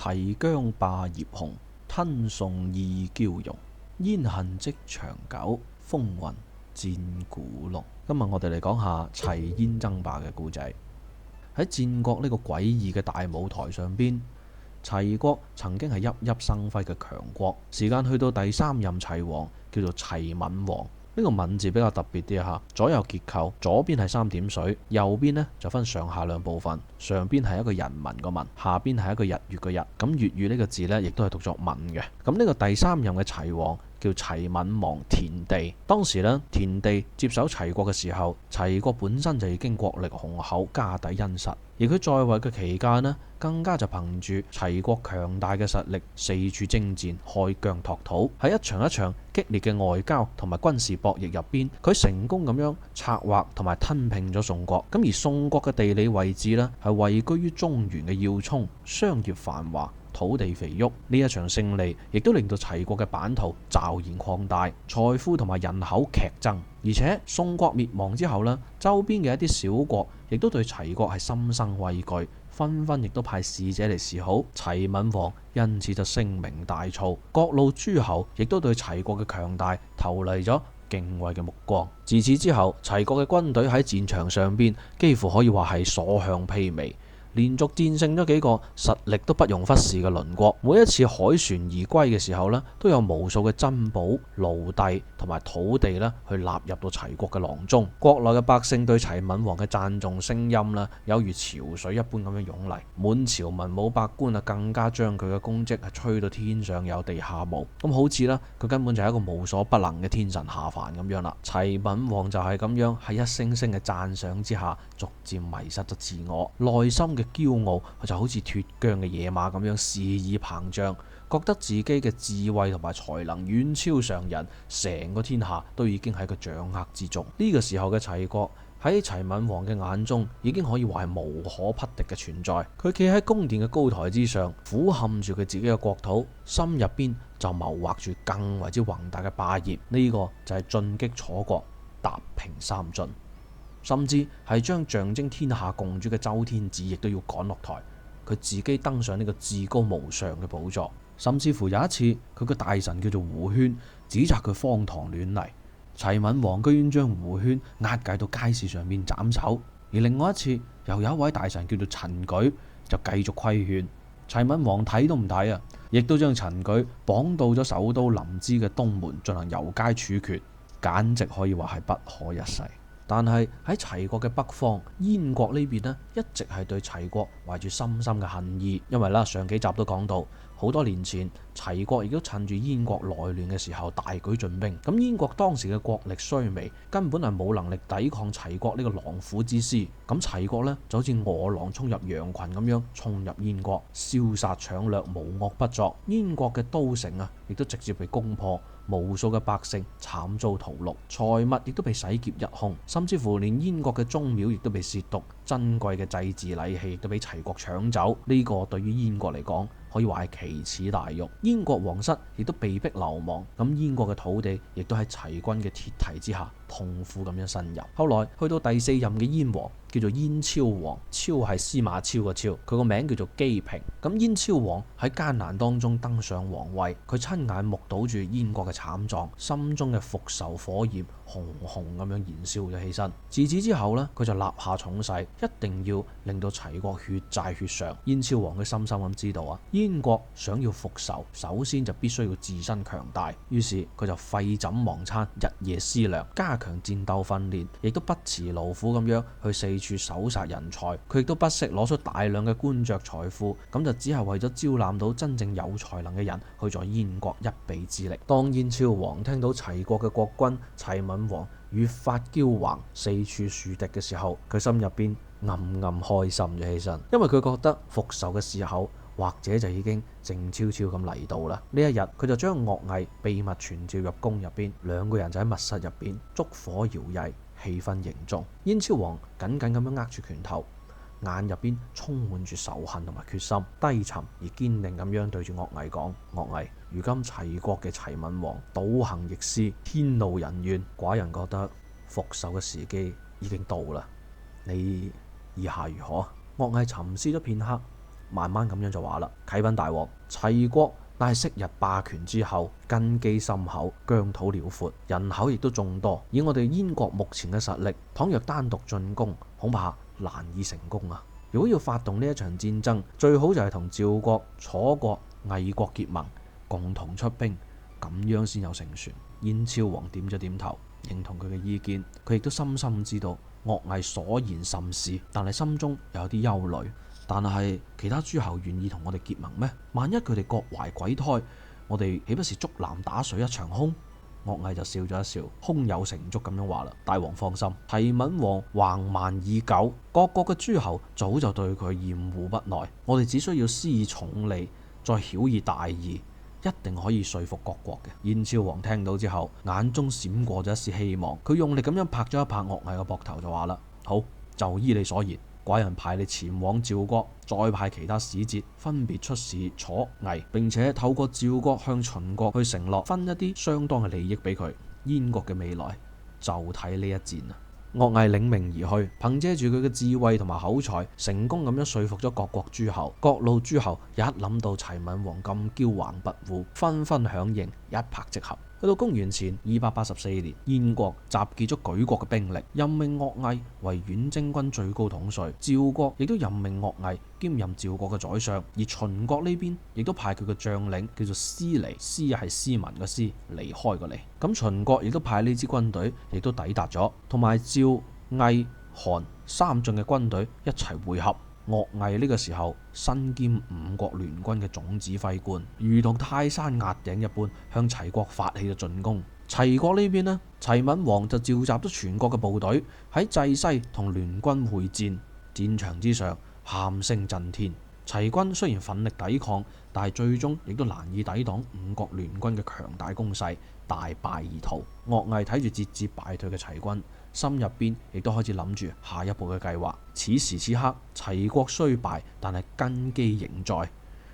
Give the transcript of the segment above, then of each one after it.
齊姜霸葉雄，吞宋意驕容。燕恨積長久，風雲戰古龍。今日我哋嚟講下齊燕爭霸嘅故仔。喺戰國呢個詭異嘅大舞台上邊，齊國曾經係熠熠生輝嘅強國。時間去到第三任齊王，叫做齊閔王。呢個閔字比較特別啲嚇，左右結構，左邊係三點水，右邊呢就分上下兩部分，上邊係一個人民個民，下邊係一個日月個日。咁粵語呢個字呢，亦都係讀作閔嘅。咁呢個第三任嘅齊王叫齊閔王田地。當時呢，田地接手齊國嘅時候，齊國本身就已經國力雄厚，家底殷實。而佢在位嘅期間呢，更加就憑住齊國強大嘅實力，四處征戰，開疆拓土。喺一場一場激烈嘅外交同埋軍事博弈入邊，佢成功咁樣策劃同埋吞併咗宋國。咁而宋國嘅地理位置呢，係位居於中原嘅要衝，商業繁華，土地肥沃。呢一場勝利亦都令到齊國嘅版圖驟然擴大，財富同埋人口劇增。而且宋國滅亡之後呢，周邊嘅一啲小國亦都對齊國係心生畏懼，紛紛亦都派使者嚟示好。齊閔王因此就聲名大噪，各路諸侯亦都對齊國嘅強大投嚟咗敬畏嘅目光。自此之後，齊國嘅軍隊喺戰場上邊幾乎可以話係所向披靡，連續戰勝咗幾個實力都不容忽視嘅鄰國。每一次凱旋而歸嘅時候呢，都有無數嘅珍寶、奴隸同埋土地呢去納入到齊國嘅囊中。國內嘅百姓對齊閔王嘅讚頌聲音呢，有如潮水一般咁樣湧嚟。滿朝文武百官啊，更加將佢嘅功績係吹到天上有地下無。咁好似呢，佢根本就係一個無所不能嘅天神下凡咁樣啦。齊閔王就係咁樣喺一聲聲嘅讚賞之下，逐漸迷失咗自我，內心嘅驕傲就好似脫韁嘅野馬咁樣肆意膨脹，覺得自己嘅智慧同埋才能遠超常人，成個天下都已經喺佢掌握之中。呢個時候嘅齊國喺齊閔王嘅眼中已經可以話係無可匹敵嘅存在。佢企喺宮殿嘅高台之上，俯瞰住佢自己嘅國土，心入邊就謀劃住更為之宏大嘅霸業。呢個就係進擊楚國，踏平三晉。甚至係將象徵天下共主嘅周天子亦都要趕落台，佢自己登上呢個至高無上嘅寶座。甚至乎有一次，佢個大臣叫做胡宣，指責佢荒唐亂嚟，齊閔王居然將胡宣押解到街市上面斬首。而另外一次，又有一位大臣叫做陳舉，就繼續規勸齊閔王睇都唔睇啊，亦都將陳舉綁到咗首都臨淄嘅東門進行遊街處決，簡直可以話係不可一世。但係喺齊國嘅北方，燕國呢邊呢，一直係對齊國懷住深深嘅恨意。因為啦，上幾集都講到，好多年前齊國亦都趁住燕國內亂嘅時候大舉進兵。咁燕國當時嘅國力衰微，根本係冇能力抵抗齊國呢個狼虎之師。咁齊國呢，就好似餓狼衝入羊群咁樣衝入燕國，燒殺搶掠，無惡不作。燕國嘅都城啊，亦都直接被攻破。無數嘅百姓慘遭屠戮，財物亦都被洗劫一空，甚至乎連燕國嘅宗廟亦都被褻瀆，珍貴嘅祭祀禮器亦都俾齊國搶走。呢個對於燕國嚟講，可以話係奇恥大辱。燕國皇室亦都被逼流亡，咁燕國嘅土地亦都喺齊軍嘅鐵蹄之下痛苦咁樣呻吟。後來去到第四任嘅燕王，叫做燕昭王，昭係司馬昭嘅昭，佢個名叫做姬平。咁燕昭王喺艱難當中登上皇位，佢親眼目睹住燕國嘅慘狀，心中嘅復仇火焰熊熊咁樣燃燒咗起身。自此之後呢，佢就立下重誓，一定要令到齊國血債血償。燕昭王佢深深咁知道啊，燕國想要復仇，首先就必須要自身強大。於是佢就廢寢忘餐，日夜思量，加強戰鬥訓練，亦都不辭勞苦咁樣去四處搜殺人才。佢亦都不惜攞出大量嘅官爵財富，咁就只係為咗招攬到真正有才能嘅人去在燕國一臂之力。當燕昭王聽到齊國嘅國君齊閔王越發驕橫，四處樹敵嘅時候，佢心入邊暗暗開心咗起身，因為佢覺得復仇嘅時候或者就已經靜悄悄咁嚟到啦。呢一日，佢就將樂毅秘密傳召入宮入邊，兩個人就喺密室入邊燭火搖曳，氣氛凝重。燕昭王緊緊咁樣握住拳頭，眼入邊充滿住仇恨同埋決心，低沉而堅定咁樣對住樂毅講：樂毅，如今齊國嘅齊閔王倒行逆施，天怒人怨，寡人覺得復仇嘅時機已經到啦。你意下如何？樂毅沉思咗片刻，慢慢咁樣就話啦：啟稟大王，齊國乃係昔日霸權之後，根基深厚，疆土遼闊，人口亦都眾多。以我哋燕國目前嘅實力，倘若單獨進攻，恐怕難以成功啊！如果要發動呢一場戰爭，最好就係同趙國、楚國、魏國結盟，共同出兵，咁樣先有勝算。燕昭王點咗點頭，認同佢嘅意見。佢亦都深深知道樂毅所言甚是，但係心中又有啲憂慮。但係其他諸侯願意同我哋結盟咩？萬一佢哋各懷鬼胎，我哋豈不是竹籃打水一場空？樂毅就笑咗一笑，胸有成竹咁樣話啦：大王放心，齊閔王橫蠻已久，各國嘅諸侯早就對佢厭惡不耐，我哋只需要施以重利，再曉以大義，一定可以說服各國嘅。燕昭王聽到之後，眼中閃過咗一絲希望，佢用力咁樣拍咗一拍樂毅嘅膊頭就話啦：好，就依你所言。寡人派你前往趙國，再派其他使節分別出使楚魏，並且透過趙國向秦國去承諾分一啲相當嘅利益俾佢。燕國嘅未來就睇呢一戰啊！樂毅領命而去，憑借住佢嘅智慧同埋口才，成功咁樣說服咗各國諸侯。各路諸侯一諗到齊閔王咁驕橫跋扈，紛紛響應，一拍即合。去到公元前284年，燕國集結咗舉國嘅兵力，任命樂毅為遠征軍最高統帥。趙國亦都任命樂毅兼任趙國嘅宰相，而秦國呢邊亦都派佢嘅將領叫做司離，司係斯文嘅司，離開個離。咁秦國亦都派呢支軍隊，亦都抵達咗，同埋趙、魏、韓三晉嘅軍隊一齊會合。樂毅呢個時候身兼五國聯軍嘅總指揮官，如同泰山壓頂一般，向齊國發起咗進攻。齊國呢邊呢，齊閔王就召集咗全國嘅部隊喺濟西同聯軍會戰，戰場之上喊聲震天。齊軍雖然奮力抵抗，但係最終亦都難以抵擋五國聯軍嘅強大攻勢，大敗而逃。樂毅睇住節節敗退嘅齊軍，心入邊亦都開始諗住下一步嘅計劃。此時此刻，齊國雖敗，但係根基仍在。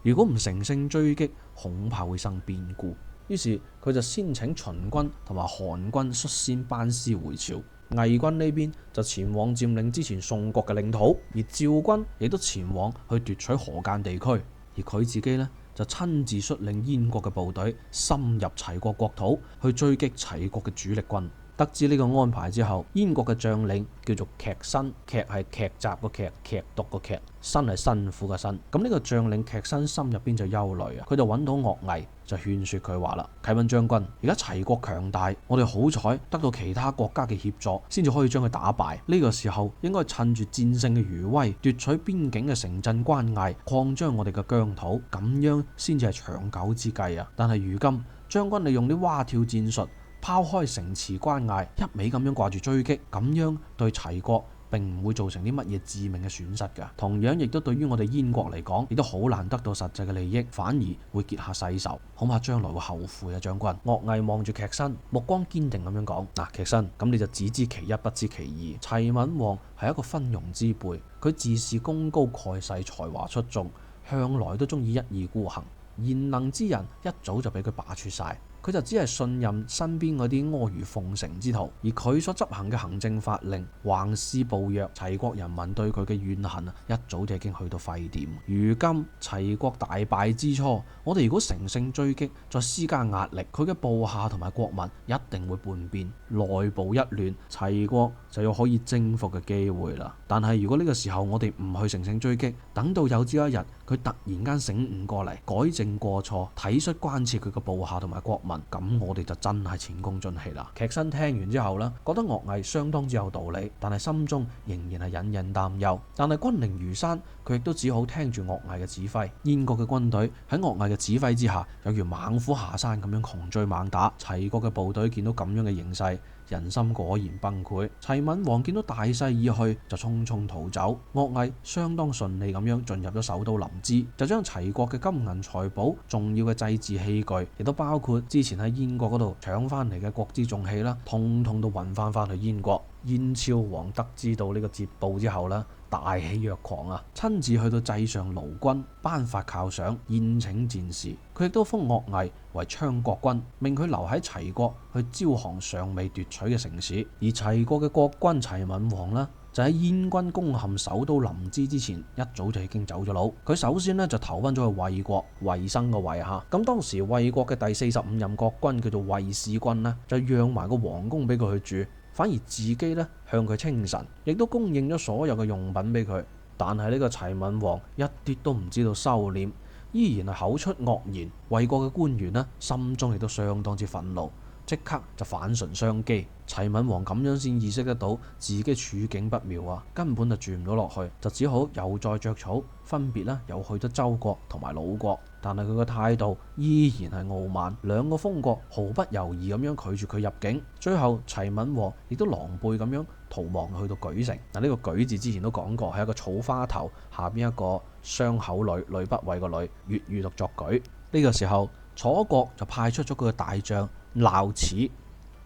如果唔乘勝追擊，恐怕會生變故。於是佢就先請秦軍同埋韓軍率先班師回朝。魏軍呢邊就前往佔領之前宋國嘅領土，而趙軍亦都前往去奪取河間地區。而佢自己呢，就親自率領燕國嘅部隊深入齊國國土，去追擊齊國嘅主力軍。得知呢個安排之後，燕國嘅將領叫做劇申，劇係劇集個劇，劇毒個劇，申係辛苦嘅辛。咁呢個將領劇申心入邊就憂慮啊，佢就揾到樂毅，就勸說佢話啦：啟稟將軍，而家齊國強大，我哋好彩得到其他國家嘅協助，先至可以將佢打敗。呢個時候應該趁住戰勝嘅餘威，奪取邊境嘅城鎮關隘，擴張我哋嘅疆土，咁樣先至係長久之計啊！但係如今將軍你用啲蛙跳戰術，拋開城池關隘，一味咁樣掛住追擊，咁樣對齊國並唔會造成啲乜嘢致命嘅損失㗎。同樣亦都對於我哋燕國嚟講，亦都好難得到實際嘅利益，反而會結下世仇，恐怕將來會後悔啊！將軍，樂毅望住劇申，目光堅定咁樣講：嗱，劇申，咁你就只知其一，不知其二。齊閔王係一個昏庸之輩，佢自視功高蓋世，才華出眾，向來都中意一意孤行，賢能之人一早就俾佢罷黜晒。佢就只係信任身邊嗰啲阿諛奉承之徒，而佢所執行嘅行政法令橫施暴虐，齊國人民對佢嘅怨恨啊，一早就已經去到沸點。如今齊國大敗之初，我哋如果乘勝追擊，再施加壓力，佢嘅部下同埋國民一定會叛變，內部一亂，齊國就有可以征服嘅機會啦。但係如果呢個時候我哋唔去乘勝追擊，等到有朝一日佢突然間醒悟過嚟，改正過錯，體恤關切佢嘅部下同埋國民，咁我哋就真係前功盡棄啦。劇申聽完之後呢，覺得樂毅相當之有道理，但係心中仍然係隱隱擔憂。但係軍令如山，佢亦都只好聽住樂毅嘅指揮。燕國嘅軍隊喺樂毅嘅指揮之下，有如猛虎下山咁樣窮追猛打。齊國嘅部隊見到咁樣嘅形勢，人心果然崩潰。齊閔王見到大勢已去，就匆匆逃走。樂毅相當順利咁樣進入咗首都臨淄，就將齊國嘅金銀財寶、重要嘅祭祀器具，亦都包括之前喺燕國嗰度搶翻嚟嘅國之重器啦，通通都運翻去燕國。燕昭王得知到呢個捷報之後呢，大喜若狂啊，親自去到祭上勞軍，頒發犒賞，宴請戰士。佢亦都封樂毅為昌國君，命佢留喺齊國去招降尚未奪取嘅城市。而齊國嘅國君齊閔王呢，就喺燕軍攻陷首都臨淄之前，一早就已經走咗佬。佢首先呢，就投奔咗去衛國，衛生個衛嚇。咁當時衛國嘅第45任國君叫做衛士軍呢，就讓埋個皇宮俾佢去住，反而自己呢，向佢稱臣，亦都供應咗所有嘅用品俾佢。但係呢個齊閔王一啲都唔知道收斂，依然係口出惡言。衛國嘅官員呢，心中亦都相當之憤怒，即刻就反唇相譏。齊閔王咁樣先意識得到自己處境不妙啊，根本就住唔到落去，就只好又再著草，分別啦又去咗周國同埋魯國。但係佢個態度依然係傲慢，兩個封國毫不猶豫咁樣拒絕佢入境。最後齊閔王亦都狼狽咁樣逃亡去到莒城。嗱，呢個莒字之前都講過，係一個草花頭下邊一個雙口呂，呂不韋個呂，粵語讀作舉。呢個時候楚國就派出咗佢嘅大將鬧齒。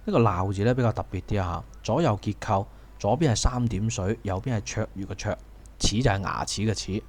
呢個鬧字咧比較特別啲啊，左右結構，左邊係三點水，右邊係卓越嘅卓，齒就係牙齒嘅齒。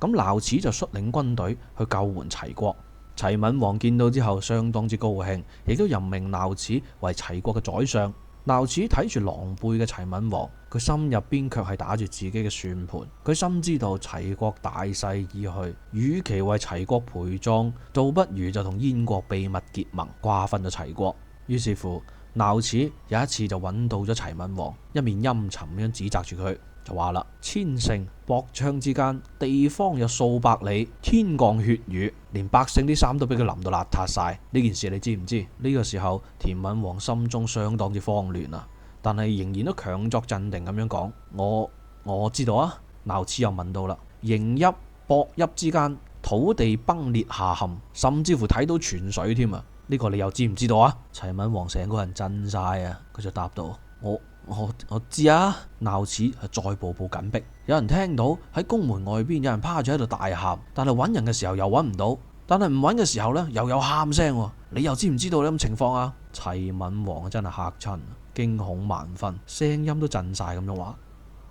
咁鬧齒就率領軍隊去救援齊國。齊閔王見到之後相當之高興，亦都任命鬧齒為齊國嘅宰相。鬧齒睇住狼狽嘅齊閔王，佢心入邊卻係打住自己嘅算盤。佢深知道齊國大勢已去，與其為齊國陪葬，倒不如就同燕國秘密結盟，瓜分咗齊國。於是乎，鬧齒有一次就揾到咗齊閔王，一面陰沉咁樣指責住佢，就話啦：千乘博昌之間，地方有數百里，天降血雨，連百姓啲衫都俾佢淋到邋遢晒。呢件事你知唔知？呢個時候，田閔王心中相當之慌亂啊，但係仍然都強作鎮定咁樣講：我知道啊。鬧齒又問到啦：營邑、博邑之間，土地崩裂下陷，甚至乎睇到泉水添啊！呢個你又知唔知道啊？齊閔王成個人震晒啊！佢就答到：我知啊。鬧齒係再步步緊逼，有人聽到喺宮門外邊有人趴住喺度大喊，但係揾人嘅時候又揾唔到，但係唔揾嘅時候呢，又有喊聲。你又知唔知道呢咁情況啊？齊閔王真係嚇親，驚恐萬分，聲音都震晒咁樣話：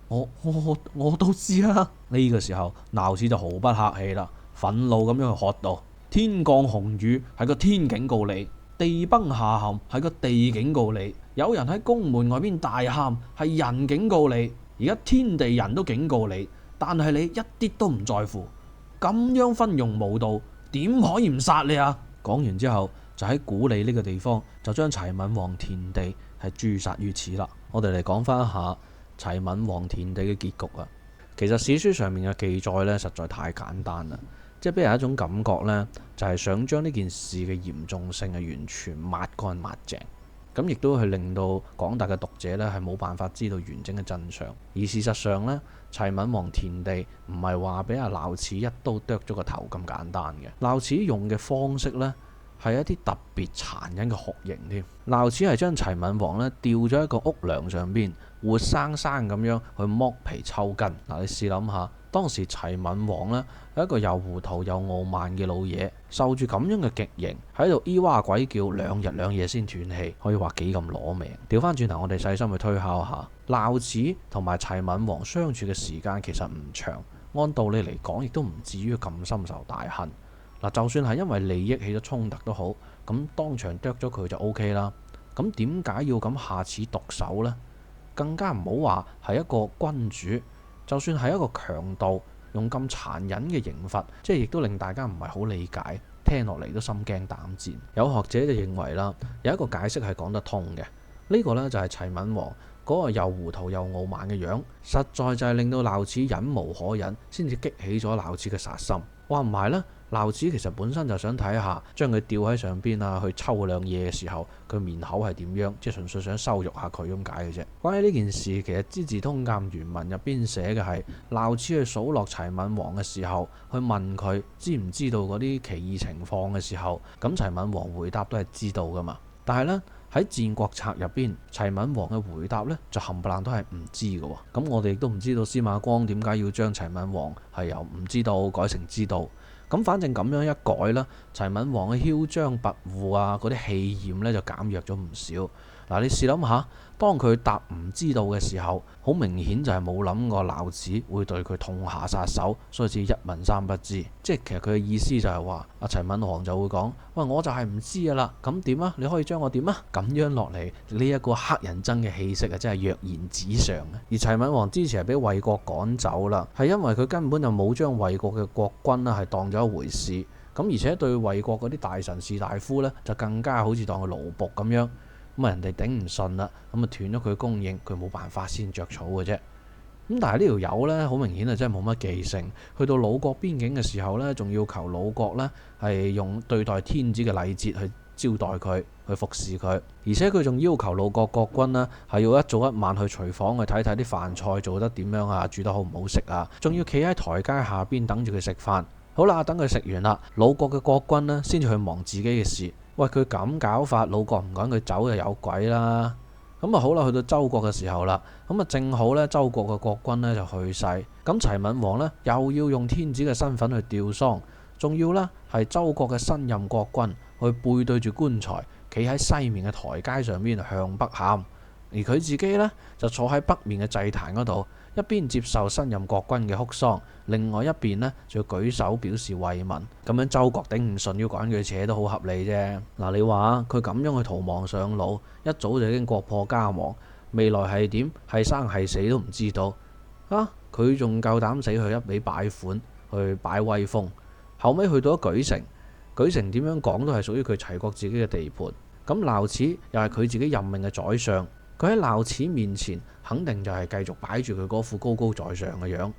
我都知啊。呢個時候鬧齒就毫不客氣啦，憤怒咁樣去喝道：天降紅雨係個天警告你，地崩下陷係個地警告你，有人喺宮門外邊大喊係人警告你，而家天地人都警告你，但係你一啲都唔在乎，咁樣昏庸無道，點可以唔殺你啊？講完之後就喺古里呢個地方就將齊閔王田地係誅殺於此啦。我哋嚟講翻一下齊閔王田地嘅結局啊。其實史書上面嘅記載呢，實在太簡單啦。即係俾人一種感覺呢，就係想將呢件事嘅嚴重性係完全抹乾抹淨，咁亦都係令到廣大嘅讀者呢係冇辦法知道完整嘅真相。而事實上呢，齊閔王田地唔係話俾阿鬧齒一刀剁咗個頭咁簡單嘅。鬧齒用嘅方式呢，係一啲特別殘忍嘅酷刑添。鬧齒係將齊閔王呢吊咗喺個屋梁上邊，活生生咁樣去剝皮抽筋。嗱，你試諗下。當時齊閔王呢係一個又糊塗又傲慢嘅老嘢，受住咁樣嘅極刑，喺度咿哇鬼叫2日2夜先斷氣，可以話幾咁攞命。調翻轉頭，我哋細心去推敲下，鬧齒同埋齊閔王相處嘅時間其實唔長，按道理嚟講亦都唔至於咁深仇大恨。嗱，就算係因為利益起咗衝突都好，咁當場剁咗佢就 OK 啦。咁點解要咁下此毒手呢？更加唔好話係一個君主。就算係一個強盜，用咁殘忍嘅刑罰，即係亦都令大家唔係好理解，聽落嚟都心驚膽戰。有學者就認為啦，有一個解釋係講得通嘅。呢個呢，就係齊閔王嗰個又糊塗又傲慢嘅樣，實在就係令到鬧齒忍無可忍，先至激起咗鬧齒嘅殺心。話唔埋呢，鬧齒其實本身就想睇下，將佢吊喺上邊啊，去抽2嘢嘅時候，佢面口係點樣，即係純粹想羞辱下佢咁解嘅啫。關於呢件事，其實《資治通鑑》原文入邊寫嘅係鬧齒去數落齊閔王嘅時候，去問佢知唔知道嗰啲奇異情況嘅時候，咁齊閔王回答都係知道噶嘛。但係呢，喺《戰國策》入邊，齊閔王嘅回答呢就冚唪唥都係唔知嘅喎。咁我哋亦都唔知道司馬光點解要將齊閔王係由唔知道改成知道。咁反正咁樣一改啦，齊閔王嘅囂張跋扈啊，嗰啲氣焰呢就減弱咗唔少。嗱，你試諗下，當佢答唔知道嘅時候，好明顯就係冇諗過鬧子會對佢痛下殺手，所以至一問三不知。即係其實佢嘅意思就係話，阿齊閔王就會講：喂，我就係唔知㗎啦，咁點啊？你可以將我點啊？咁樣落嚟，呢一個黑人憎嘅氣息啊，真係躍然紙上啊！而齊閔王之前係俾衛國趕走啦，係因為佢根本就冇將衛國嘅國君啦係當咗一回事。咁而且對衛國嗰啲大臣士大夫呢，就更加好似當佢奴僕咁樣。咁啊，人哋頂唔順啦，咁啊斷咗佢供應，佢冇辦法先着草嘅啫。咁但係呢條友呢，好明顯啊，真係冇乜記性。去到魯國邊境嘅時候呢，仲要求魯國呢係用對待天子嘅禮節去招待佢，去服侍佢。而且佢仲要求魯國國君呢係要一早一晚去廚房去睇睇啲飯菜做得點樣啊，煮得好唔好食啊，仲要企喺台階下邊等住佢食飯。好啦，等佢食完啦，魯國嘅國君呢先至去忙自己嘅事。喂，佢咁搞法，魯國唔趕佢走就有鬼啦。咁啊好啦，去到周國嘅時候啦，咁啊正好呢，周國嘅國君呢就去世，咁齊閔王呢又要用天子嘅身份去吊喪，仲要呢係周國嘅新任國君去背對住棺材，企喺西面嘅台階上邊向北喊，而佢自己呢，就坐喺北面嘅祭壇嗰度，一邊接受新任國君嘅哭喪，另外一邊呢就要舉手表示慰問。咁樣周國頂唔順要趕佢扯都好合理啫。嗱，你話佢咁樣去逃亡上路，一早就已經國破家亡，未來係點，係生係死都唔知道啊！佢仲夠膽死去一味擺款去擺威風，後尾去到咗莒城，莒城點樣講都係屬於佢齊國自己嘅地盤。咁鬧齒又係佢自己任命嘅宰相，佢喺鬧齒面前肯定就係繼續擺住佢嗰副高高在上嘅樣，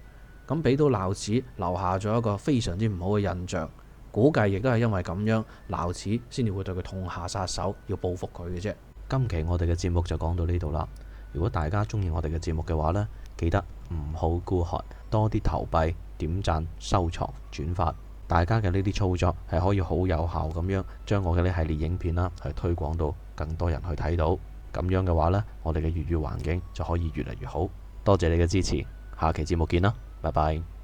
咁俾到鬧齒留下咗一個非常之唔好嘅印象。估計亦都係因為咁樣，鬧齒先至會對佢痛下殺手，要報復佢嘅啫。今期我哋嘅節目就講到呢度啦。如果大家中意我哋嘅節目嘅話呢，記得唔好孤寒，多啲投幣、點讚、收藏、轉發。大家嘅呢啲操作係可以好有效咁樣將我嘅呢系列影片啦，去推廣到更多人去睇到。咁樣嘅話呢，我哋嘅粵語環境就可以越嚟越好。多謝你嘅支持，下期節目見啦，拜拜。